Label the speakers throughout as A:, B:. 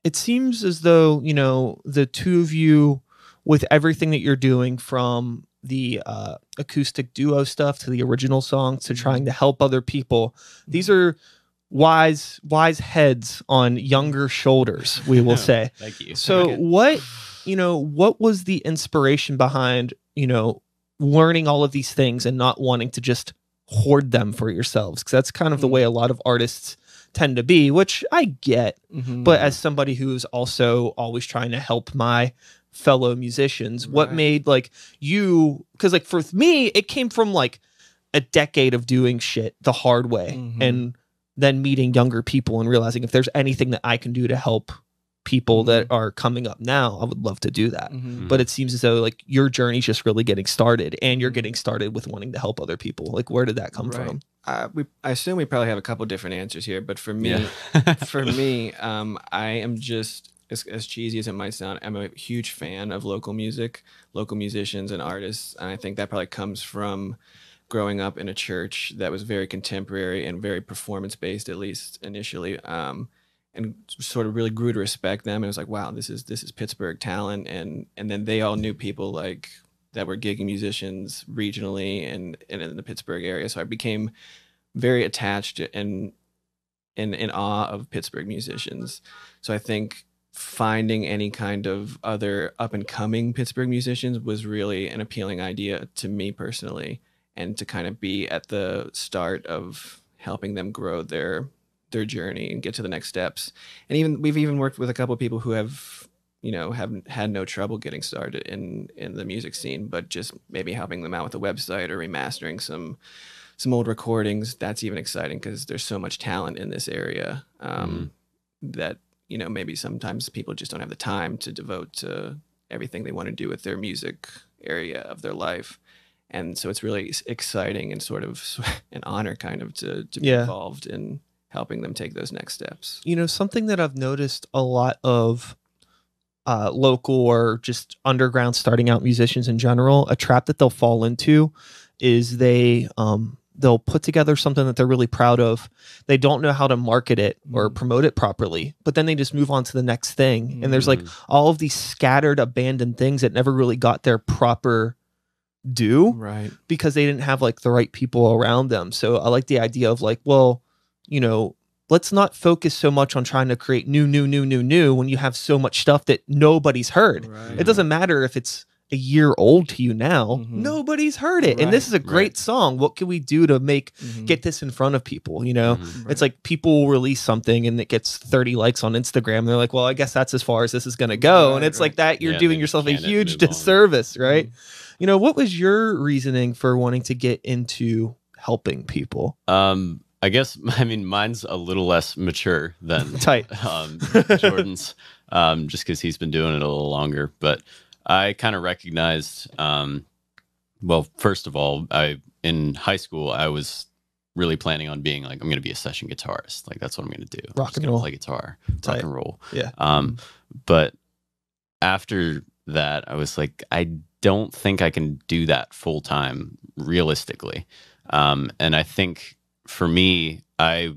A: it seems as though, the two of you, with everything that you're doing, from the acoustic duo stuff to the original songs to trying to help other people, these are wise heads on younger shoulders, we will say.
B: Thank you.
A: So what was the inspiration behind, learning all of these things and not wanting to just hoard them for yourselves? Because that's kind of the way a lot of artists tend to be, which I get. But as somebody who's also always trying to help my fellow musicians, what made you, because for me, it came from a decade of doing shit the hard way, and then meeting younger people and realizing if there's anything that I can do to help people that are coming up now, I would love to do that. But it seems as though your journey's just really getting started, and you're getting started with wanting to help other people. Where did that come from?
C: I assume we probably have a couple different answers here, but for me, I am just, as cheesy as it might sound, I'm a huge fan of local music, local musicians and artists. And I think that probably comes from growing up in a church that was very contemporary and very performance-based, at least initially. And sort of really grew to respect them. And it was like, wow, this is Pittsburgh talent. And then they all knew people that were gigging musicians regionally and in the Pittsburgh area. So I became very attached and in awe of Pittsburgh musicians. So I think finding any kind of other up and coming Pittsburgh musicians was really an appealing idea to me personally, and to kind of be at the start of helping them grow their journey and get to the next steps. And we've even worked with a couple of people who haven't had no trouble getting started in the music scene, but just maybe helping them out with a website or remastering some old recordings. That's even exciting because there's so much talent in this area that maybe sometimes people just don't have the time to devote to everything they want to do with their music area of their life. And so it's really exciting and sort of an honor kind of to be involved in helping them take those next steps.
A: Something that I've noticed a lot of local or just underground starting out musicians in general, a trap that they'll fall into is they'll put together something that they're really proud of. They don't know how to market it or promote it properly, but then they just move on to the next thing. And there's all of these scattered, abandoned things that never really got their proper due,
C: right?
A: Because they didn't have the right people around them. So I like the idea of let's not focus so much on trying to create new when you have so much stuff that nobody's heard. Right. It doesn't matter if it's a year old to you now, nobody's heard it. Right. And this is a great song. What can we do to get this in front of people? It's people will release something and it gets 30 likes on Instagram. They're like, well, I guess that's as far as this is going to go. And it's like that, you're doing yourself a huge disservice, right? What was your reasoning for wanting to get into helping people?
B: I guess, mine's a little less mature than
A: tight
B: Jordan's, just because he's been doing it a little longer. But I kind of recognized, well, first of all, in high school, I was really planning on being I'm going to be a session guitarist. That's what I'm going to do.
A: Rock and roll.
B: Play guitar, rock and roll.
A: Yeah.
B: But after that, I was like, I don't think I can do that full time realistically. And I think for me, I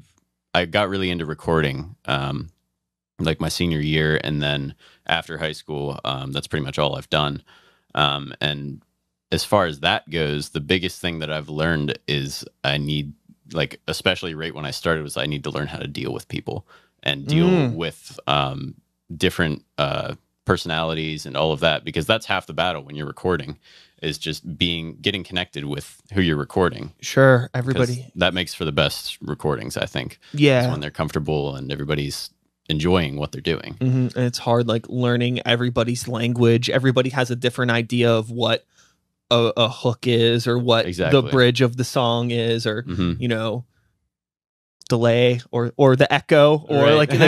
B: got really into recording my senior year, and then after high school, that's pretty much all I've done. And as far as that goes, the biggest thing that I've learned is I need, especially right when I started, was I need to learn how to deal with people and deal with different personalities and all of that, because that's half the battle when you're recording, is just getting connected with who you're recording.
A: Sure, everybody.
B: That makes for the best recordings, I think.
A: Yeah.
B: When they're comfortable and everybody's enjoying what they're doing.
A: And it's hard, learning everybody's language. Everybody has a different idea of what a hook is, or what the bridge of the song is, or, delay or the echo, or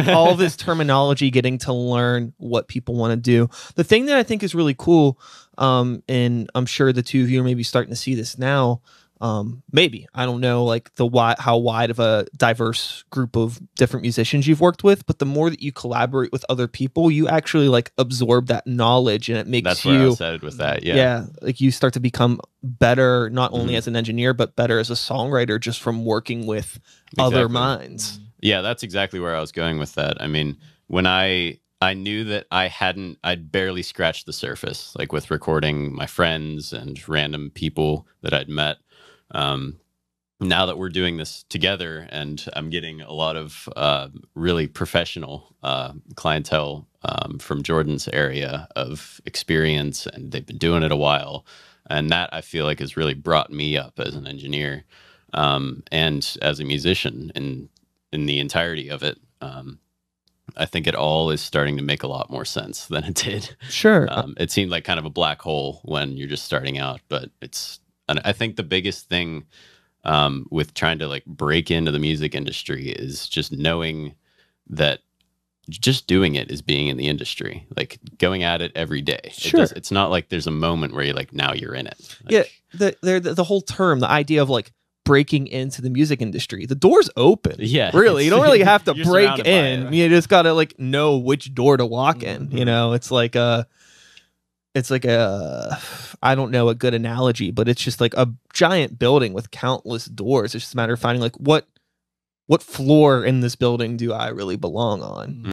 A: all of this terminology, getting to learn what people want to do. The thing that I think is really cool, and I'm sure the two of you are maybe starting to see this now, maybe, I don't know, how wide of a diverse group of different musicians you've worked with, but the more that you collaborate with other people, you actually absorb that knowledge, and it makes
B: That's where I was headed with that.
A: Yeah. You start to become better, not only as an engineer, but better as a songwriter, just from working with other minds.
B: Yeah, that's exactly where I was going with that. When I I knew that I'd barely scratched the surface, like with recording my friends and random people that I'd met. Now that we're doing this together and I'm getting a lot of really professional clientele from Jordan's area of experience, and they've been doing it a while. And that I feel like has really brought me up as an engineer and as a musician in the entirety of it. I think it all is starting to make a lot more sense than it did.
A: Sure.
B: It seemed like kind of a black hole when you're just starting out, but and I think the biggest thing with trying to like break into the music industry is just knowing that just doing it is being in the industry, like going at it every day.
A: Sure.
B: It's not like there's a moment where you're like, now you're in it. Like,
A: yeah. The whole term, the idea of like breaking into the music industry, the door's open.
B: Yeah.
A: Really. You don't really have to
B: you're
A: break
B: surrounded by
A: in.
B: it.
A: You just got to like know which door to walk in.
C: Mm-hmm.
A: You know, it's like a, I don't know a good analogy, but it's just like a giant building with countless doors. It's just a matter of finding like what floor in this building do I really belong on?